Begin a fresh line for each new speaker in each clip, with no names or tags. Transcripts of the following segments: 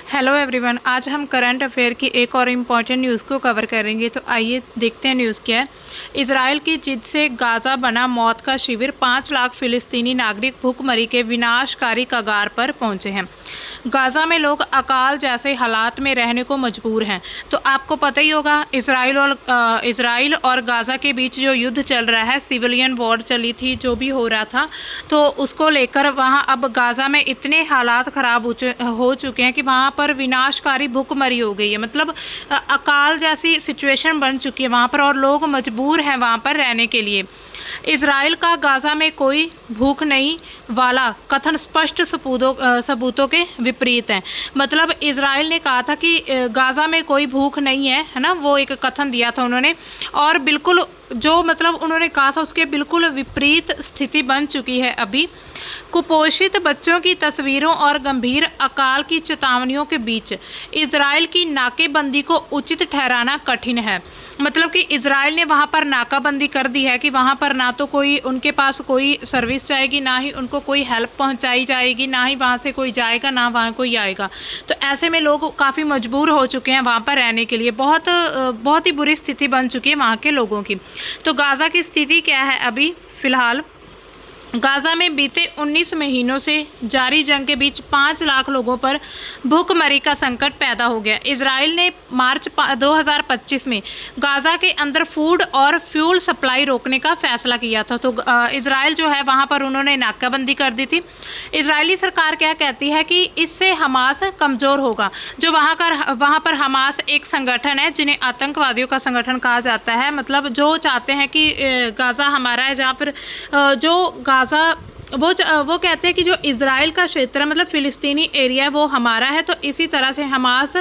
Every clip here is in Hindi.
हेलो एवरीवन, आज हम करंट अफेयर की एक और इम्पॉर्टेंट न्यूज़ को कवर करेंगे। तो आइए देखते हैं न्यूज़ क्या है। इजराइल की जिद से गाज़ा बना मौत का शिविर। 5 लाख फिलिस्तीनी नागरिक भूखमरी के विनाशकारी कगार पर पहुंचे हैं। गाज़ा में लोग अकाल जैसे हालात में रहने को मजबूर हैं। तो आपको पता ही होगा, इजराइल और गाज़ा के बीच जो युद्ध चल रहा है, सिविलियन वॉर चली थी, जो भी हो रहा था, तो उसको लेकर वहाँ अब गाज़ा में इतने हालात ख़राब हो चुके हैं कि वहाँ पर विनाशकारी भूखमरी हो गई है। मतलब अकाल जैसी सिचुएशन बन चुकी है वहाँ पर, और लोग मजबूर हैं वहाँ पर रहने के लिए। इजराइल का गाज़ा में कोई भूख नहीं वाला कथन स्पष्ट सबूतों के विपरीत है। मतलब इजराइल ने कहा था कि गाज़ा में कोई भूख नहीं है ना, वो एक कथन दिया था उन्होंने, और बिल्कुल जो मतलब उन्होंने कहा था उसके बिल्कुल विपरीत स्थिति बन चुकी है अभी। कुपोषित बच्चों की तस्वीरों और गंभीर अकाल की चेतावनियों के बीच इजराइल की नाकेबंदी को उचित ठहराना कठिन है। मतलब कि इजराइल ने वहाँ पर नाकाबंदी कर दी है कि वहाँ पर ना तो कोई उनके पास कोई सर्विस जाएगी, ना ही उनको कोई हेल्प पहुँचाई जाएगी, ना ही वहाँ से कोई जाएगा, ना वहाँ कोई आएगा। तो ऐसे में लोग काफ़ी मजबूर हो चुके हैं वहाँ पर रहने के लिए। बहुत ही बुरी स्थिति बन चुकी है वहाँ के लोगों की। तो गाज़ा की स्थिति क्या है अभी फ़िलहाल? गाज़ा में बीते 19 महीनों से जारी जंग के बीच 5 लाख लोगों पर भूखमरी का संकट पैदा हो गया। इजराइल ने मार्च 2025 में गाज़ा के अंदर फूड और फ्यूल सप्लाई रोकने का फैसला किया था। तो इजराइल जो है वहाँ पर उन्होंने नाकाबंदी कर दी थी। इजरायली सरकार क्या कहती है कि इससे हमास कमज़ोर होगा। जो वहाँ पर हमास एक संगठन है जिन्हें आतंकवादियों का संगठन कहा जाता है। मतलब जो चाहते हैं कि गाज़ा हमारा है, जहाँ पर जो गाज़ा वो कहते हैं कि जो इजराइल का क्षेत्र है, मतलब फ़िलिस्तीनी एरिया है, वो हमारा है। तो इसी तरह से हमास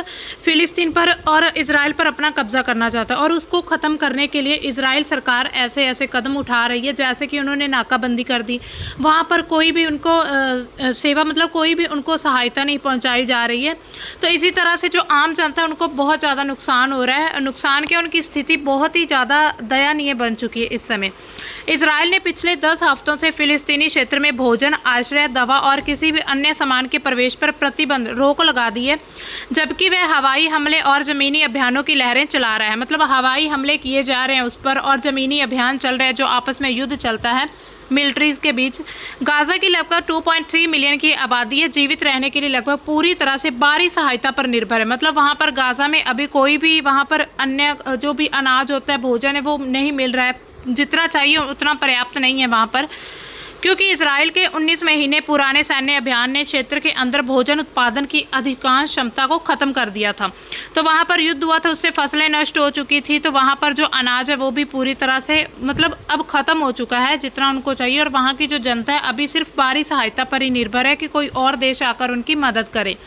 फ़िलिस्तीन पर और इजराइल पर अपना कब्जा करना चाहता है, और उसको ख़त्म करने के लिए इजराइल सरकार ऐसे ऐसे कदम उठा रही है, जैसे कि उन्होंने नाकाबंदी कर दी। वहाँ पर कोई भी उनको सेवा, मतलब कोई भी उनको सहायता नहीं पहुँचाई जा रही है। तो इसी तरह से जो आम जनता है उनको बहुत ज़्यादा नुकसान हो रहा है। नुकसान क्या, उनकी स्थिति बहुत ही ज़्यादा दयनीय बन चुकी है इस समय। इजराइल ने पिछले 10 हफ्तों से फ़िलिस्तीनी क्षेत्र में भोजन, आश्रय, दवा और किसी भी अन्य सामान के प्रवेश पर रोक लगा दी है, जबकि वह हवाई हमले और ज़मीनी अभियानों की लहरें चला रहा है। मतलब हवाई हमले किए जा रहे हैं उस पर, और ज़मीनी अभियान चल रहे हैं, जो आपस में युद्ध चलता है मिलिट्रीज के बीच। गाज़ा की लगभग 2.3 मिलियन की आबादी है, जीवित रहने के लिए लगभग पूरी तरह से बाहरी सहायता पर निर्भर है। मतलब वहाँ पर गाज़ा में अभी कोई भी वहाँ पर अन्य जो भी अनाज होता है, भोजन है, वो नहीं मिल रहा है। जितना चाहिए उतना पर्याप्त नहीं है वहाँ पर, क्योंकि इजराइल के 19 महीने पुराने सैन्य अभियान ने क्षेत्र के अंदर भोजन उत्पादन की अधिकांश क्षमता को ख़त्म कर दिया था। तो वहाँ पर युद्ध हुआ था, उससे फसलें नष्ट हो चुकी थी। तो वहाँ पर जो अनाज है वो भी पूरी तरह से मतलब अब ख़त्म हो चुका है जितना उनको चाहिए, और वहाँ की जो जनता है अभी सिर्फ बाहरी सहायता पर ही निर्भर है कि कोई और देश आकर उनकी मदद करे।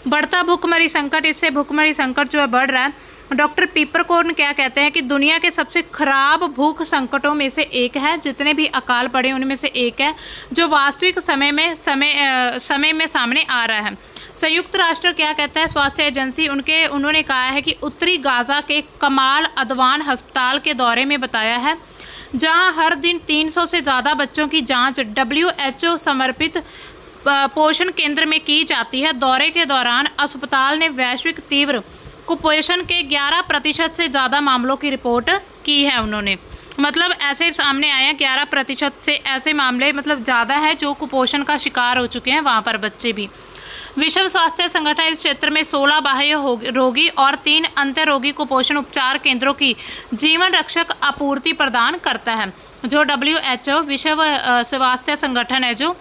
बढ़ता भूखमरी संकट, इससे भूखमरी संकट जो है बढ़ रहा है। डॉक्टर पीपरकॉर्न क्या कहते हैं कि दुनिया के सबसे खराब भूख संकटों में से एक है, जितने भी अकाल पड़े उनमें से एक है, जो वास्तविक समय में सामने आ रहा है। संयुक्त राष्ट्र क्या कहता है, स्वास्थ्य एजेंसी, उन्होंने कहा है कि उत्तरी गाज़ा के कमाल अदवान अस्पताल के दौरे में बताया है, जहां हर दिन 300 से ज़्यादा बच्चों की जांच WHO समर्पित पोषण केंद्र में की जाती है। दौरे के दौरान अस्पताल ने वैश्विक तीव्र कुपोषण के 11% से ज़्यादा मामलों की रिपोर्ट की है। उन्होंने मतलब ऐसे सामने आए हैं 11% से ऐसे मामले, मतलब ज़्यादा है जो कुपोषण का शिकार हो चुके हैं वहाँ पर बच्चे भी। विश्व स्वास्थ्य संगठन इस क्षेत्र में 16 बाह्य रोगी और 3 अंतर रोगी कुपोषण उपचार केंद्रों की जीवन रक्षक आपूर्ति प्रदान करता है। जो WHO विश्व स्वास्थ्य संगठन है, जो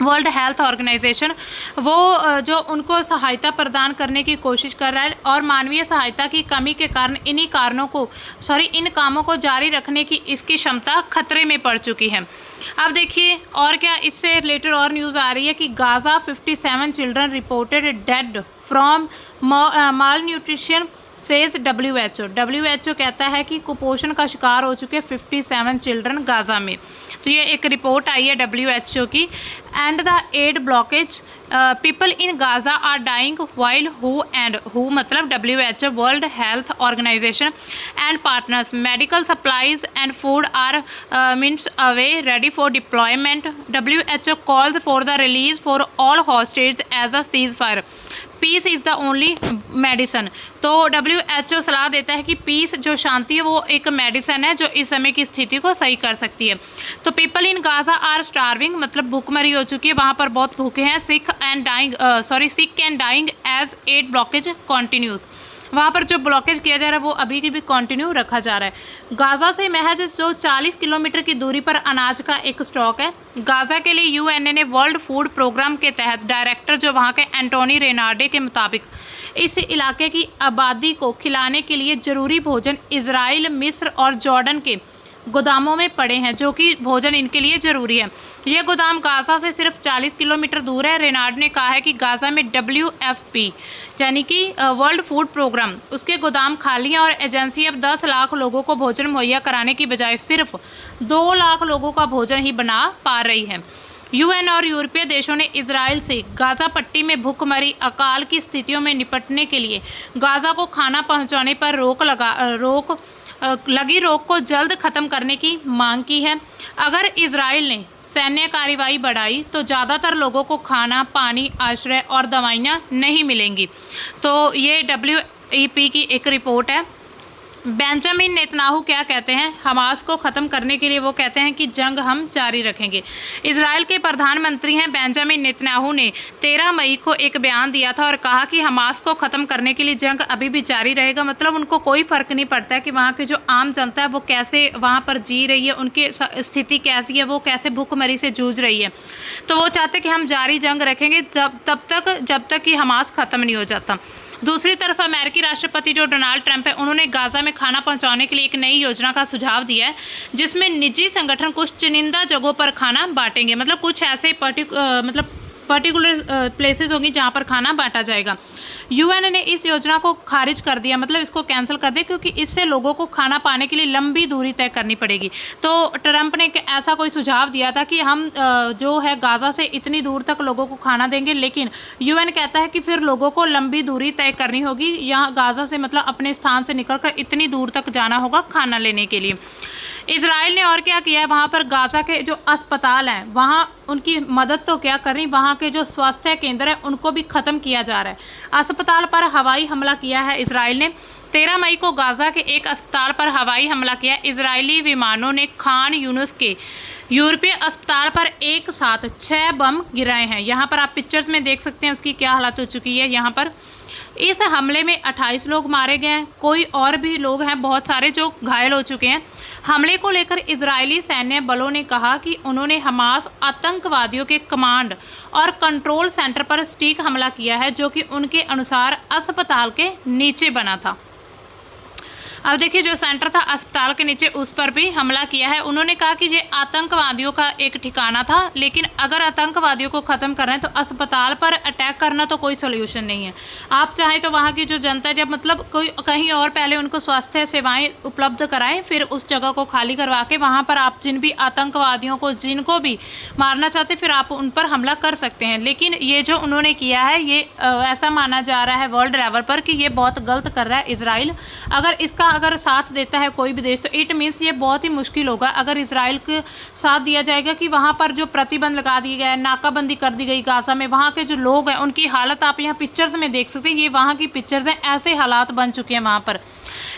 वर्ल्ड हेल्थ ऑर्गेनाइजेशन, वो जो उनको सहायता प्रदान करने की कोशिश कर रहा है, और मानवीय सहायता की कमी के कारण इन कामों को जारी रखने की इसकी क्षमता खतरे में पड़ चुकी है। अब देखिए और क्या इससे रिलेटेड और न्यूज़ आ रही है कि Gaza 57 children reported dead from mall nutrition says WHO कहता है कि कुपोषण का शिकार हो चुके 57 चिल्ड्रन गाज़ा में। तो ये एक रिपोर्ट आई है WHO की। And the aid blockage, people in Gaza are dying while who मतलब WHO, world health organization and partners, medical supplies and food are minutes away ready for deployment. WHO calls for the release for all hostage as a cease fire. Peace is the only medicine. तो WHO सलाह देता है कि पीस जो शांति है वो एक मेडिसन है जो इस समय की स्थिति को सही कर सकती है। तो people in Gaza are starving, मतलब भूखमरी हो चुकी है, वहाँ पर बहुत भूखे हैं। Sick and dying as aid blockage continues, वहाँ पर जो ब्लॉकेज किया जा रहा है वो अभी की भी कंटिन्यू रखा जा रहा है। गाज़ा से महज जो 40 किलोमीटर की दूरी पर अनाज का एक स्टॉक है। गाज़ा के लिए यूएनए ने वर्ल्ड फूड प्रोग्राम के तहत डायरेक्टर जो वहाँ के एंटोनी रेनार्डे के मुताबिक इस इलाके की आबादी को खिलाने के लिए ज़रूरी भोजन इजराइल, मिस्र और जॉर्डन के गोदामों में पड़े हैं, जो कि भोजन इनके लिए ज़रूरी है। ये गोदाम गाज़ा से सिर्फ 40 किलोमीटर दूर है। रेनार्ड ने कहा है कि गाज़ा में WFP यानी कि वर्ल्ड फूड प्रोग्राम उसके गोदाम खाली हैं और एजेंसी अब 10 लाख लोगों को भोजन मुहैया कराने की बजाय सिर्फ 2 लाख लोगों का भोजन ही बना पा रही है। UN और यूरोपीय देशों ने इजराइल से गाज़ा पट्टी में भूखमरी, अकाल की स्थितियों में निपटने के लिए गाज़ा को खाना पहुंचाने पर लगी रोक को जल्द खत्म करने की मांग की है। अगर इजराइल ने सैन्य कार्रवाई बढ़ाई तो ज़्यादातर लोगों को खाना, पानी, आश्रय और दवाइयाँ नहीं मिलेंगी। तो ये WEP की एक रिपोर्ट है। बेंजामिन नेतन्याहू क्या कहते हैं हमास को ख़त्म करने के लिए? वो कहते हैं कि जंग हम जारी रखेंगे। इजराइल के प्रधानमंत्री हैं बेंजामिन नेतन्याहू ने 13 मई को एक बयान दिया था और कहा कि हमास को ख़त्म करने के लिए जंग अभी भी जारी रहेगा। मतलब उनको कोई फ़र्क नहीं पड़ता है कि वहाँ की जो आम जनता है वो कैसे वहाँ पर जी रही है, उनकी स्थिति कैसी है, वो कैसे भूखमरी से जूझ रही है। तो वो चाहते कि हम जारी जंग रखेंगे जब तक कि हमास ख़त्म नहीं हो जाता। दूसरी तरफ अमेरिकी राष्ट्रपति जो डोनाल्ड ट्रंप है, उन्होंने गाज़ा में खाना पहुंचाने के लिए एक नई योजना का सुझाव दिया है, जिसमें निजी संगठन कुछ चुनिंदा जगहों पर खाना बांटेंगे। मतलब कुछ ऐसे पर्टिकुलर प्लेसेस होंगी जहां पर खाना बांटा जाएगा। UN ने इस योजना को खारिज कर दिया, मतलब इसको कैंसिल कर दिया, क्योंकि इससे लोगों को खाना पाने के लिए लंबी दूरी तय करनी पड़ेगी। तो ट्रंप ने ऐसा कोई सुझाव दिया था कि हम जो है गाज़ा से इतनी दूर तक लोगों को खाना देंगे, लेकिन UN कहता है कि फिर लोगों को लंबी दूरी तय करनी होगी। यहाँ गाज़ा से मतलब अपने स्थान से निकलकर इतनी दूर तक जाना होगा खाना लेने के लिए। इजराइल ने और क्या किया है, वहाँ पर गाज़ा के जो अस्पताल हैं वहाँ उनकी मदद तो क्या कर रही, वहाँ के जो स्वास्थ्य केंद्र है उनको भी ख़त्म किया जा रहा है। अस्पताल पर हवाई हमला किया है इजराइल ने। 13 मई को गाज़ा के एक अस्पताल पर हवाई हमला किया। इजरायली विमानों ने खान यूनिस के यूरोपीय अस्पताल पर एक साथ 6 बम गिराए हैं। यहाँ पर आप पिक्चर्स में देख सकते हैं उसकी क्या हालत हो चुकी है। यहाँ पर इस हमले में 28 लोग मारे गए हैं, कोई और भी लोग हैं बहुत सारे जो घायल हो चुके हैं। हमले को लेकर इजरायली सैन्य बलों ने कहा कि उन्होंने हमास आतंकवादियों के कमांड और कंट्रोल सेंटर पर सटीक हमला किया है, जो कि उनके अनुसार अस्पताल के नीचे बना था। अब देखिए जो सेंटर था अस्पताल के नीचे, उस पर भी हमला किया है। उन्होंने कहा कि ये आतंकवादियों का एक ठिकाना था, लेकिन अगर आतंकवादियों को ख़त्म करना है तो अस्पताल पर अटैक करना तो कोई सोल्यूशन नहीं है। आप चाहें तो वहाँ की जो जनता जब मतलब कोई कहीं और पहले उनको स्वास्थ्य सेवाएं उपलब्ध कराएं, फिर उस जगह को खाली करवा के वहाँ पर आप जिन भी आतंकवादियों को जिनको भी मारना चाहते फिर आप उन पर हमला कर सकते हैं। लेकिन ये जो उन्होंने किया है ये ऐसा माना जा रहा है वर्ल्ड लेवल पर कि ये बहुत गलत कर रहा है इजराइल। अगर साथ देता है कोई भी देश तो इट मीन्स ये बहुत ही मुश्किल होगा अगर इजराइल के साथ दिया जाएगा कि वहाँ पर जो प्रतिबंध लगा दिए गए, नाकाबंदी कर दी गई गाज़ा में, वहाँ के जो लोग हैं उनकी हालत आप यहाँ पिक्चर्स में देख सकते हैं। ये वहाँ की पिक्चर्स हैं, ऐसे हालात बन चुके हैं वहाँ पर।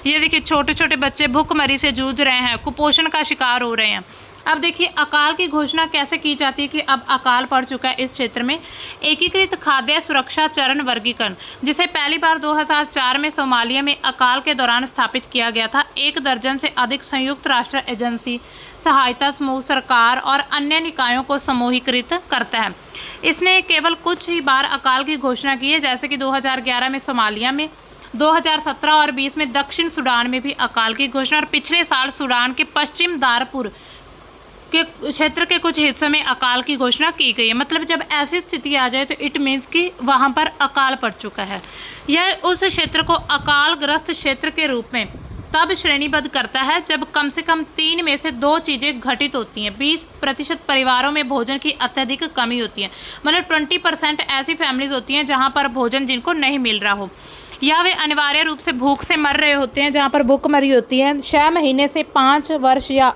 ये देखिए छोटे छोटे बच्चे भूखमरी से जूझ रहे हैं, कुपोषण का शिकार हो रहे हैं। अब देखिए अकाल की घोषणा कैसे की जाती है कि अब अकाल पड़ चुका है इस क्षेत्र में। एकीकृत खाद्य सुरक्षा चरण वर्गीकरण, जिसे पहली बार 2004 में सोमालिया में अकाल के दौरान स्थापित किया गया था। 1 दर्जन से अधिक संयुक्त राष्ट्र एजेंसी, सहायता समूह, सरकार और अन्य निकायों को समूहीकृत करता है। इसने केवल कुछ ही बार अकाल की घोषणा की है, जैसे कि 2011 में सोमालिया में, 2017 और 20 में दक्षिण सूडान में भी अकाल की घोषणा, और पिछले साल सूडान के पश्चिम दारपुर के क्षेत्र के कुछ हिस्सों में अकाल की घोषणा की गई है। मतलब जब ऐसी स्थिति आ जाए तो इट मीन्स कि वहाँ पर अकाल पड़ चुका है। यह उस क्षेत्र को अकालग्रस्त क्षेत्र के रूप में तब श्रेणीबद्ध करता है जब कम से कम 3 में से 2 चीज़ें घटित होती हैं। 20% परिवारों में भोजन की अत्यधिक कमी होती है, मतलब 20% ऐसी फैमिलीज होती हैं जहाँ पर भोजन जिनको नहीं मिल रहा हो, या वे अनिवार्य रूप से भूख से मर रहे होते हैं, जहाँ पर भूखमरी होती है। 6 महीने से 5 वर्ष या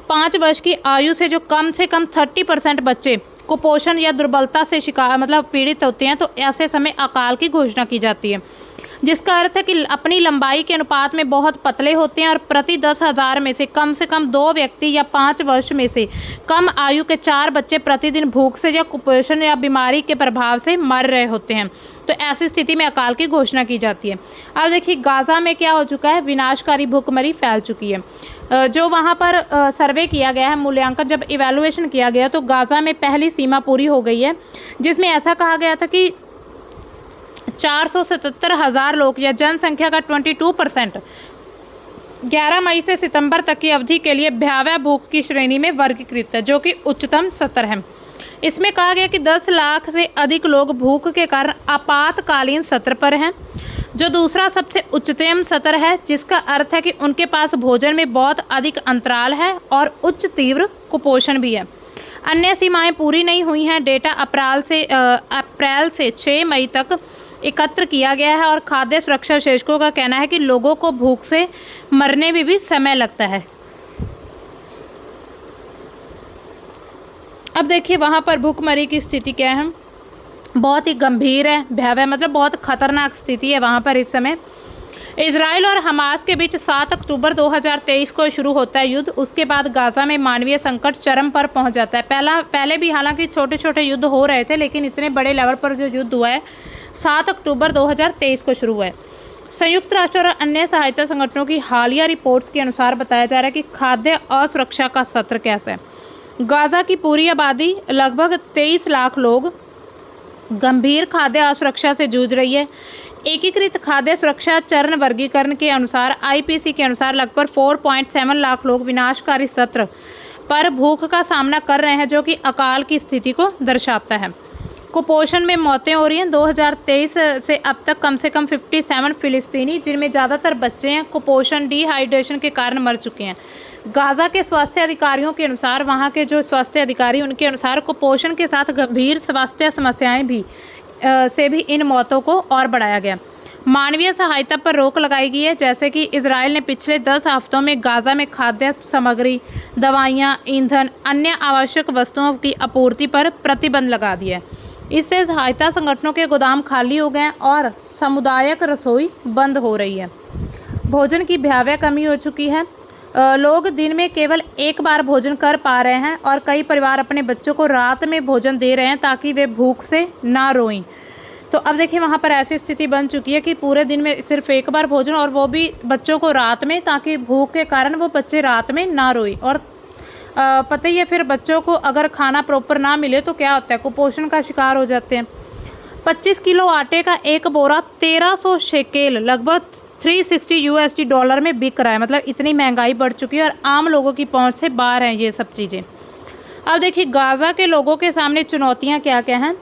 5 वर्ष की आयु से कम 30% बच्चे कुपोषण या दुर्बलता से शिकार मतलब पीड़ित होते हैं, तो ऐसे समय अकाल की घोषणा की जाती है, जिसका अर्थ है कि अपनी लंबाई के अनुपात में बहुत पतले होते हैं और प्रति 10,000 में से कम 2 व्यक्ति या 5 वर्ष में से कम आयु के 4 बच्चे प्रतिदिन भूख से या कुपोषण या बीमारी के प्रभाव से मर रहे होते हैं। तो ऐसी स्थिति में अकाल की घोषणा की जाती है। अब देखिए गाज़ा में क्या हो चुका है, विनाशकारी भूखमरी फैल चुकी है। जो वहाँ पर सर्वे किया गया है, मूल्यांकन जब इवैल्यूएशन किया गया तो गाज़ा में पहली सीमा पूरी हो गई है, जिसमें ऐसा कहा गया था कि 477,000 लोग या जनसंख्या का 22% 11 मई से सितंबर तक की अवधि के लिए भयावह भूख की श्रेणी में वर्गीकृत है, जो कि उच्चतम स्तर है। इसमें कहा गया कि 10 लाख से अधिक लोग भूख के कारण आपातकालीन सत्र पर हैं, जो दूसरा सबसे उच्चतम सत्र है, जिसका अर्थ है कि उनके पास भोजन में बहुत अधिक अंतराल है और उच्च तीव्र कुपोषण भी है। अन्य सीमाएं पूरी नहीं हुई हैं। डेटा अप्रैल से 6 मई तक एकत्र किया गया है और खाद्य सुरक्षा विशेषज्ञों का कहना है कि लोगों को भूख से मरने में भी समय लगता है। अब देखिए वहाँ पर भूखमरी की स्थिति क्या है, बहुत ही गंभीर है, भयावह मतलब बहुत खतरनाक स्थिति है वहाँ पर इस समय। इजराइल और हमास के बीच 7 अक्टूबर 2023 को शुरू होता है युद्ध। उसके बाद गाज़ा में मानवीय संकट चरम पर पहुंच जाता है। पहले भी हालांकि छोटे छोटे युद्ध हो रहे थे, लेकिन इतने बड़े लेवल पर जो युद्ध हुआ है 7 अक्टूबर 2023 को शुरू हुआ है। संयुक्त राष्ट्र और अन्य सहायता संगठनों की हालिया रिपोर्ट्स के अनुसार बताया जा रहा है कि खाद्य असुरक्षा का सत्र कैसा है। गाज़ा की पूरी आबादी लगभग 23 लाख लोग गंभीर खाद्य असुरक्षा से जूझ रही है। एकीकृत खाद्य सुरक्षा चरण वर्गीकरण के अनुसार आईपीसी के अनुसार लगभग 4.7 लाख लोग विनाशकारी सत्र पर भूख का सामना कर रहे हैं, जो कि अकाल की स्थिति को दर्शाता है। कुपोषण में मौतें हो रही हैं। 2023 से अब तक कम से कम 57 फिलिस्तीनी, जिनमें ज़्यादातर बच्चे हैं, कुपोषण डिहाइड्रेशन के कारण मर चुके हैं। गाज़ा के स्वास्थ्य अधिकारियों के अनुसार, वहाँ के जो स्वास्थ्य अधिकारी उनके अनुसार कुपोषण के साथ गंभीर स्वास्थ्य समस्याएं भी से भी इन मौतों को और बढ़ाया गया। मानवीय सहायता पर रोक लगाई गई है, जैसे कि इजराइल ने पिछले 10 हफ्तों में गाज़ा में खाद्य सामग्री, दवाइयाँ, ईंधन, अन्य आवश्यक वस्तुओं की आपूर्ति पर प्रतिबंध लगा दिया है। इससे सहायता संगठनों के गोदाम खाली हो गए और सामुदायिक रसोई बंद हो रही है। भोजन की भयावह कमी हो चुकी है। लोग दिन में केवल एक बार भोजन कर पा रहे हैं और कई परिवार अपने बच्चों को रात में भोजन दे रहे हैं ताकि वे भूख से ना रोएं। तो अब देखिए वहाँ पर ऐसी स्थिति बन चुकी है कि पूरे दिन में सिर्फ एक बार भोजन, और वो भी बच्चों को रात में, ताकि भूख के कारण वो बच्चे रात में ना रोएं। और पता ही है फिर बच्चों को अगर खाना प्रॉपर ना मिले तो क्या होता है, कुपोषण का शिकार हो जाते हैं। 25 किलो आटे का एक बोरा 1300 शेकेल लगभग $360 में बिक रहा है। मतलब इतनी महंगाई बढ़ चुकी है और आम लोगों की पहुंच से बाहर हैं ये सब चीज़ें। अब देखिए गाज़ा के लोगों के सामने चुनौतियां क्या क्या हैं।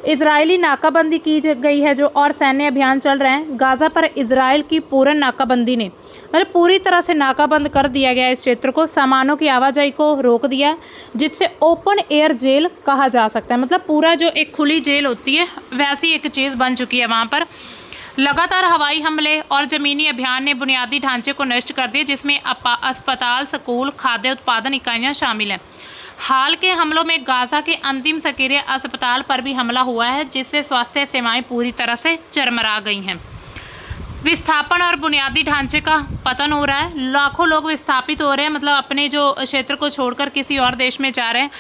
इजरायली नाकाबंदी की गई है जो, और सैन्य अभियान चल रहे हैं। गाज़ा पर इजराइल की पूर्ण नाकाबंदी ने मतलब पूरी तरह से नाकाबंद कर दिया गया इस क्षेत्र को। सामानों की आवाजाही को रोक दिया, जिससे ओपन एयर जेल कहा जा सकता है। मतलब पूरा जो एक खुली जेल होती है वैसी एक चीज़ बन चुकी है वहाँ पर। लगातार हवाई हमले और ज़मीनी अभियान ने बुनियादी ढांचे को नष्ट कर दिया, जिसमें अस्पताल, स्कूल, खाद्य उत्पादन इकाइयाँ शामिल हैं। हाल के हमलों में गाज़ा के अंतिम सक्रिय अस्पताल पर भी हमला हुआ है, जिससे स्वास्थ्य सेवाएं पूरी तरह से चरमरा गई हैं। विस्थापन और बुनियादी ढांचे का पतन हो रहा है। लाखों लोग विस्थापित हो रहे हैं, मतलब अपने जो क्षेत्र को छोड़कर किसी और देश में जा रहे हैं।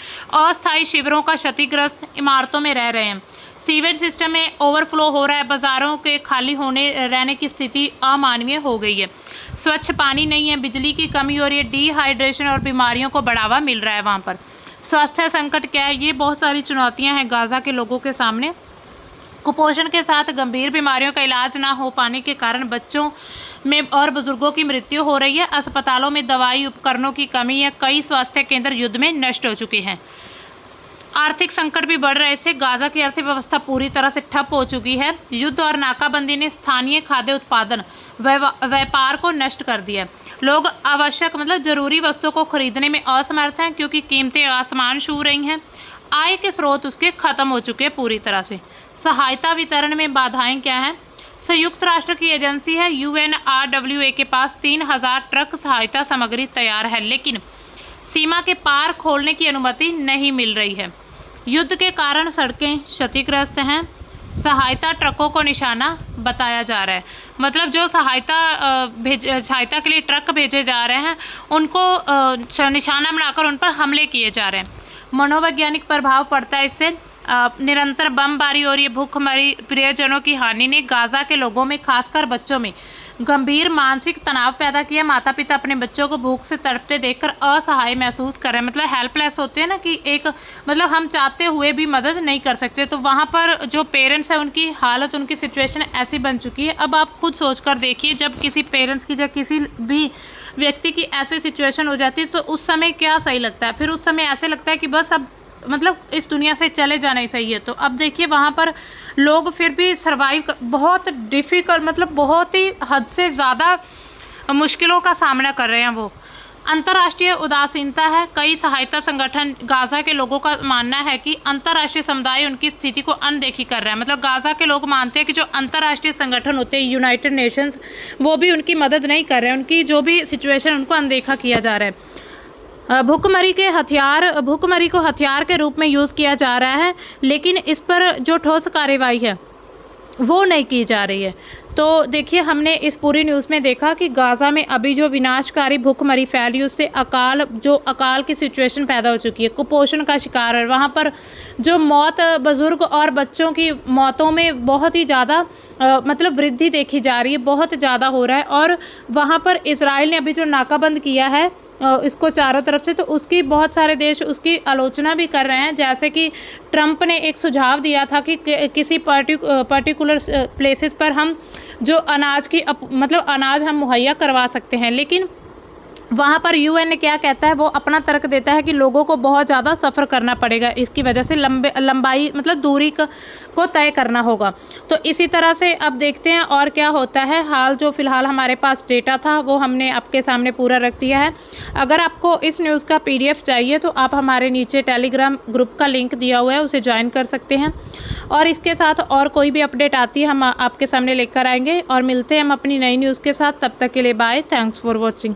अस्थायी शिविरों का क्षतिग्रस्त इमारतों में रह रहे हैं। सीवेज सिस्टम में ओवरफ्लो हो रहा है। बाज़ारों के खाली होने रहने की स्थिति अमानवीय हो गई है। स्वच्छ पानी नहीं है, बिजली की कमी हो रही है, डिहाइड्रेशन और बीमारियों को बढ़ावा मिल रहा है वहाँ पर। स्वास्थ्य संकट क्या है, ये बहुत सारी चुनौतियाँ हैं गाज़ा के लोगों के सामने। कुपोषण के साथ गंभीर बीमारियों का इलाज ना हो पाने के कारण बच्चों में और बुजुर्गों की मृत्यु हो रही है। अस्पतालों में दवाई उपकरणों की कमी है। कई स्वास्थ्य केंद्र युद्ध में नष्ट हो चुके हैं। आर्थिक संकट भी बढ़ रहे से गाज़ा की अर्थव्यवस्था पूरी तरह से ठप हो चुकी है। युद्ध और नाकाबंदी ने स्थानीय खाद्य उत्पादन व्यापार को नष्ट कर दिया है। लोग आवश्यक मतलब जरूरी वस्तुओं को खरीदने में असमर्थ हैं, क्योंकि कीमतें आसमान छू रही हैं। आय के स्रोत उसके खत्म हो चुके हैं पूरी तरह से। सहायता वितरण में बाधाएं क्या हैं। संयुक्त राष्ट्र की एजेंसी है UNRWA के पास 3000 ट्रक सहायता सामग्री तैयार है, लेकिन सीमा के पार खोलने की अनुमति नहीं मिल रही है। युद्ध के कारण सड़कें क्षतिग्रस्त हैं। सहायता ट्रकों को निशाना बताया जा रहा है। मतलब जो सहायता के लिए ट्रक भेजे जा रहे हैं उनको निशाना बनाकर उन पर हमले किए जा रहे हैं। मनोवैज्ञानिक प्रभाव पड़ता है इससे। निरंतर बमबारी और ये भूखमरी प्रियजनों की हानि ने गाजा के लोगों में, खासकर बच्चों में, गंभीर मानसिक तनाव पैदा किया। माता पिता अपने बच्चों को भूख से तड़पते देखकर असहाय महसूस कर रहे हैं। मतलब हेल्पलेस होते हैं ना, कि एक मतलब हम चाहते हुए भी मदद नहीं कर सकते। तो वहाँ पर जो पेरेंट्स हैं उनकी हालत, उनकी सिचुएशन ऐसी बन चुकी है। अब आप खुद सोच कर देखिए, जब किसी पेरेंट्स की या किसी भी व्यक्ति की ऐसी सिचुएशन हो जाती है तो उस समय क्या सही लगता है। फिर उस समय ऐसे लगता है कि बस अब मतलब इस दुनिया से चले जाना ही सही है। तो अब देखिए वहाँ पर लोग फिर भी सर्वाइव, बहुत डिफ़िकल्ट, मतलब बहुत ही हद से ज़्यादा मुश्किलों का सामना कर रहे हैं वो। अंतर्राष्ट्रीय उदासीनता है। कई सहायता संगठन, गाज़ा के लोगों का मानना है कि अंतर्राष्ट्रीय समुदाय उनकी स्थिति को अनदेखी कर रहा है। मतलब गाज़ा के लोग मानते हैं कि जो अंतर्राष्ट्रीय संगठन होते हैं, यूनाइटेड नेशंस, वो भी उनकी मदद नहीं कर रहे हैं। उनकी जो भी सिचुएशन, उनको अनदेखा किया जा रहा है। भुखमरी को हथियार के रूप में यूज़ किया जा रहा है, लेकिन इस पर जो ठोस कार्रवाई है वो नहीं की जा रही है। तो देखिए, हमने इस पूरी न्यूज़ में देखा कि गाज़ा में अभी जो विनाशकारी भुखमरी फैली, उससे अकाल की सिचुएशन पैदा हो चुकी है। कुपोषण का शिकार है वहाँ पर। जो मौत, बुजुर्ग और बच्चों की मौतों में बहुत ही ज़्यादा मतलब वृद्धि देखी जा रही है, बहुत ज़्यादा हो रहा है। और वहाँ पर इजराइल ने अभी जो नाकाबंद किया है इसको चारों तरफ से, तो उसकी बहुत सारे देश उसकी आलोचना भी कर रहे हैं। जैसे कि ट्रंप ने एक सुझाव दिया था कि किसी पर्टिकुलर प्लेसेस पर हम जो अनाज हम मुहैया करवा सकते हैं, लेकिन वहाँ पर यूएन ने क्या कहता है, वो अपना तर्क देता है कि लोगों को बहुत ज़्यादा सफ़र करना पड़ेगा, इसकी वजह से लंबाई मतलब दूरी को तय करना होगा। तो इसी तरह से अब देखते हैं और क्या होता है। जो फ़िलहाल हमारे पास डेटा था वो हमने आपके सामने पूरा रख दिया है। अगर आपको इस न्यूज़ का PDF चाहिए तो आप हमारे नीचे टेलीग्राम ग्रुप का लिंक दिया हुआ है, उसे ज्वाइन कर सकते हैं। और इसके साथ और कोई भी अपडेट आती है हम आपके सामने लेकर आएंगे। और मिलते हैं हम अपनी नई न्यूज़ के साथ। तब तक के लिए बाय। Thanks for watching.